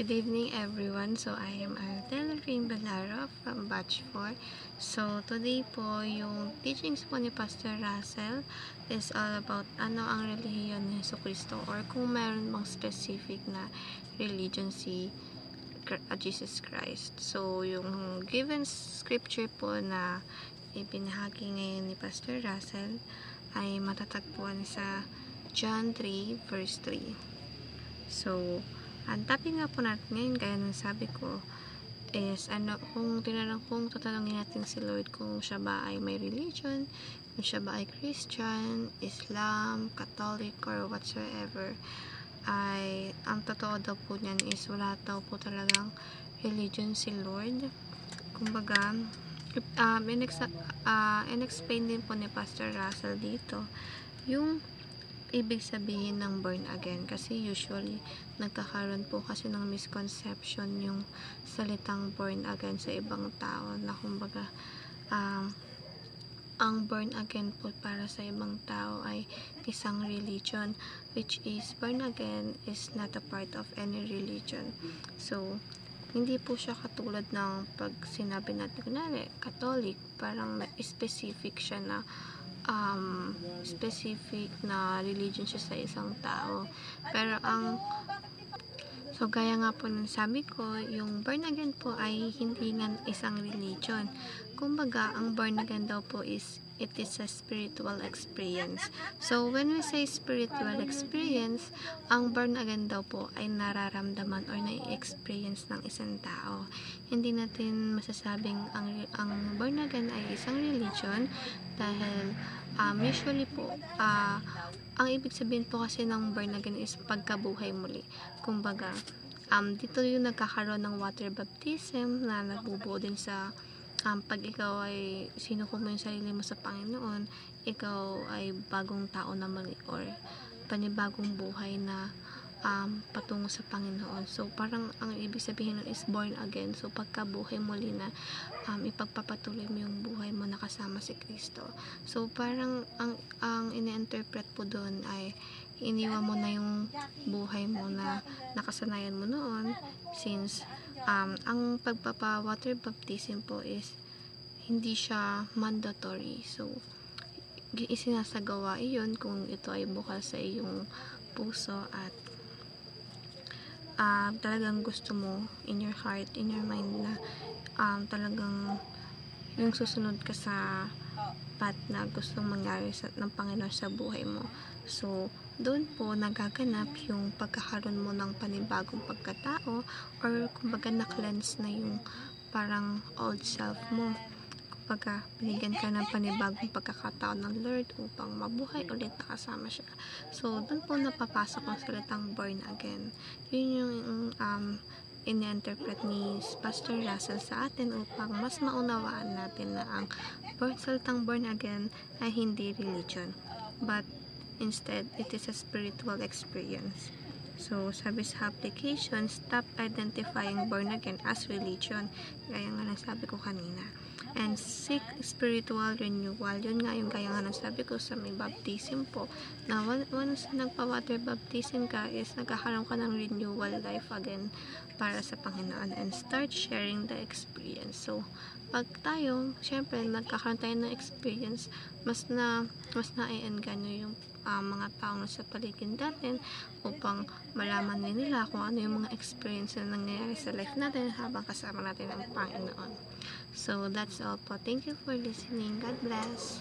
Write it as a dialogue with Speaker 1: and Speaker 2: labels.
Speaker 1: Good evening everyone. So I am Artel Rain Balara from Batch 4. So today po yung teachings po ni Pastor Russell is all about ano ang relihiyon ni Jesucristo or kung meron bang specific na religion si Jesus Christ. So yung given scripture po na ibinahagi ngayon ni Pastor Russell ay matatagpuan sa John 3 verse 3. So ang topic nga po natin ngayon, gaya ng sabi ko, is kung tatanungin natin si Lord kung siya ba ay may religion, kung siya ba ay Christian, Islam, Catholic, or whatsoever, ay ang totoo daw po niyan is wala daw po talagang religion si Lord. Kumbaga, in-explain din po ni Pastor Russell dito yung ibig sabihin ng born again, kasi usually nagkakaroon po kasi ng misconception yung salitang born again sa ibang tao na kumbaga ang born again po para sa ibang tao ay isang religion, which is born again is not a part of any religion. So hindi po siya katulad ng pag sinabi natin kunwari Catholic, parang specific siya na specific na religion siya sa isang tao. Pero so gaya nga po ng sabi ko, yung born again po ay hindi nga isang religion. Kumbaga, ang born again daw po it is a spiritual experience. So when we say spiritual experience, ang born again daw po ay nararamdaman or na-experience ng isang tao. Hindi natin masasabing ang born again ay isang religion dahil usually po ang ibig sabihin po kasi ng born again is pagkabuhay muli. Kumbaga, dito yung nagkakaroon ng water baptism na nagbubuo din sa pag ikaw ay sinuko mo yung sarili mo sa Panginoon, ikaw ay bagong tao na muli or panibagong buhay na patungo sa Panginoon. So parang ang ibig sabihin nun is born again. So pagkabuhay muli na ipagpapatuloy mo yung buhay mo na kasama si Kristo. So parang ang ine-interpret po doon ay iniwan mo na yung buhay mo na nakasanayan mo noon, since ang pagpapa-water baptism po is hindi siya mandatory. So isinasagawa iyon kung ito ay bukal sa iyong puso at talagang gusto mo in your heart, in your mind na talagang yung susunod ka sa path na gustong mangyari ng Panginoon sa buhay mo. So doon po nagaganap yung pagkakaroon mo ng panibagong pagkatao, or kumbaga na-cleanse na yung parang old self mo. Kumbaga binigyan ka ng panibagong pagkakatao ng Lord upang mabuhay ulit na kasama siya. So doon po napapasok ang salitang born again. Yun yung in-interpret ni Pastor Russell sa atin upang mas maunawaan natin na ang salitang born again ay hindi religion, but instead, it is a spiritual experience. So, sabi sa application, stop identifying born again as religion. Gaya nga ng sabi ko kanina. And seek spiritual renewal. Yun nga yung gaya nga ng sabi ko sa may baptism po. Na once nagpa-water baptism ka is nagkakaroon ka ng renewal life again para sa Panginoon. And start sharing the experience. So, pag tayo, syempre, nagkakaroon tayo ng experience, mas na-i-engganyo yung mga taong sa paligid natin upang malaman nila kung ano yung mga experience na nangyayari sa life natin habang kasama natin ang Panginoon. So, that's all po. Thank you for listening. God bless.